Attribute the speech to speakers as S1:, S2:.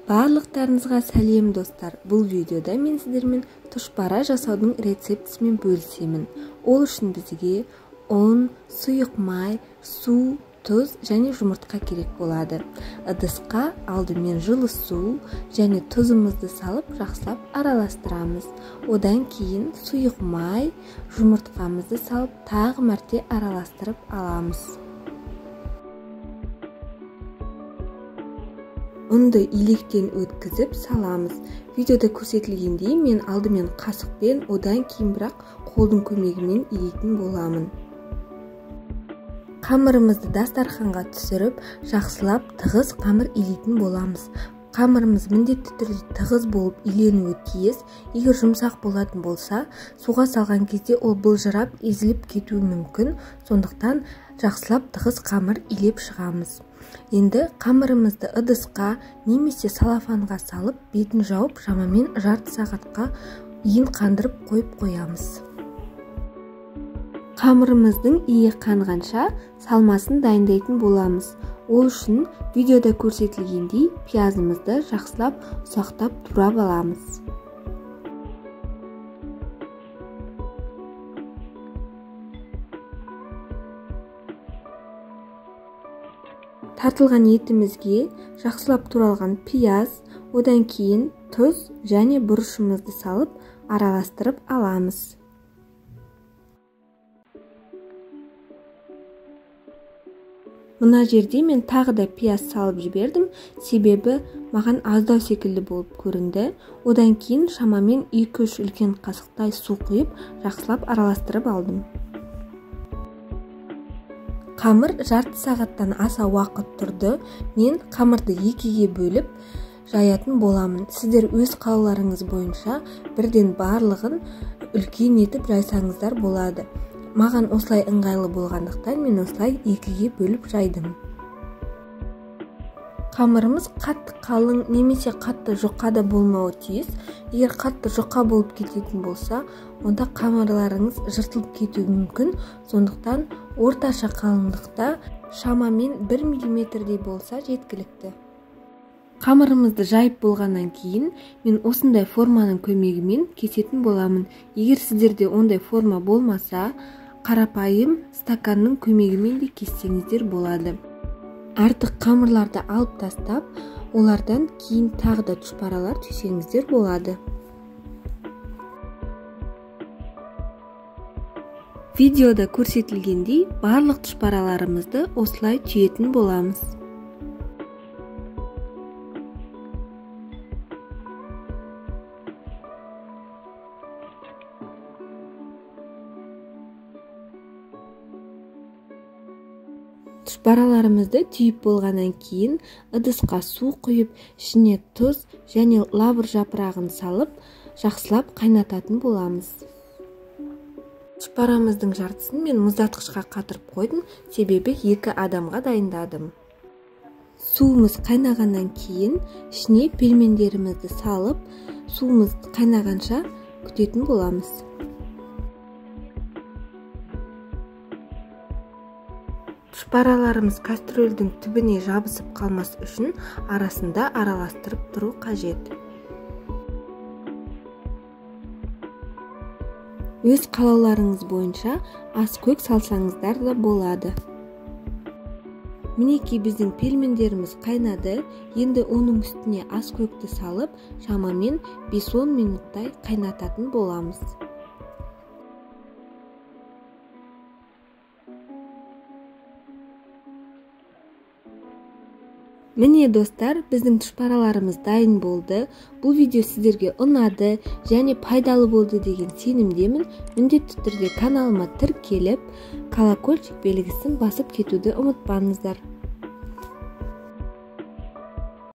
S1: Барлықтарыңызға сәлем достар. Бұл видеода мен сіздермен тұшпара жасаудың рецептісімен бөлісемін. Ол үшін бізге ұн, сұйық май, су, тұз және жұмыртқа керек болады. Ыдысқа алдымен жылы су және тұзымызды салып жақсылап араластырамыз. Одан кейін сұйық май, жұмыртқамызды салып тағы мәрте араластырып аламыз. Ұнды илектен өткізіп саламыз. Видеода көрсетілгендей мен алдымен қасықпен, одан кейін бірақ қолдың көмегімен илейтін боламын. Қамырымызды дастарханға түсіріп, жақсылап тығыз қамыр илейтін боламыз. Қамырымыз міндетті түрде тығыз болып иленуі тиіс. Егер жұмсақ болатын болса, суға салған кезде ол былжырап, езіліп кетуі мүмкін. Сондықтан жақсылап тығыз қамыр илеп шығамыз. Енді қамырымызды ыдысқа немесе салафанға салып, бетін жауып, шамамен жарты сағатқа иін қандырып қойып қоямыз. Қамырымыздың иі қанғанша салмасын дайындайтын боламыз. Ол үшін видеода көрсетілгендей пиязымызды жақсылап ұсақтап турап аламыз. Тартылған етімізге жақсылап туралған пияз, одан кейін тұз және бұрышымызды салып араластырып аламыз. Мына жерде мен тағы да пияз салып жібердім, себебі маған аздау секілді болып көрінді. Одан кейін шамамен 2-3 үлкен қасықтай су құйып, жақсылап араластырып алдым. Қамыр жарты сағаттан аса уақыт тұрды. Мен қамырды екіге бөліп жаятын боламын. Сіздер өз қалауларыңыз бойынша бірден барлығын үлкен етіп жайсаңыздар болады. Маған осылай ыңғайлы болғандықтан мен осылай екіге бөліп жайдым. Қамырымыз қатты қалың немесе қатты жұқа да болмауы тиіс. Егер қатты жұқа болып кететін болса, онда қамырларыңыз жыртылып кетуі мүмкін. Сондықтан орташа қалыңдықта шамамен 1 мм болса жеткілікті. Қамырымызды жайып болғаннан кейін мен осындай форманың көмегімен кесетін боламын. Егер сіздерде ондай форма болмаса, қарапайым стаканның көмегімен де кессеңіздер болады. Артық қамырларды алып тастап, олардан кейін тағы да тұшпаралар түйсеңіздер болады. Видеода көрсетілгендей барлық тұшпараларымызды осылай түйетін боламыз. Тұшпараларымызды түйіп болғаннан кейін ыдысқа су құйып, ішіне тұз және лавр жапырағын салып, жақсылап қайнататын боламыз. Тұшпарамыздың жартысын мен мұздатқышқа қатырып қойдым, себебі 2 адамға дайындадым. Суымыз қайнағаннан кейін ішіне пельмендерімізді салып, суымыз қайнағанша күтетін боламыз. Тұшпараларымыз кастрөлдің түбіне жабысып қалмас үшін арасында араластырып тұру қажет. Өз қалауларыңыз бойынша ас көк салсаңыздар да болады. Мінекей біздің пельмендеріміз қайнады. Енді оның үстіне ас көкті салып, шамамен 5-10 минуттай қайнататын боламыз. Міне достар, біздің тұшпараларымыз дайын болды. Бұл видео сіздерге ұнады және пайдалы болды деген сенімдемін. Міндетті түрде каналыма тіркеліп, колокольчик белгісін басып кетуді ұмытпаңыздар.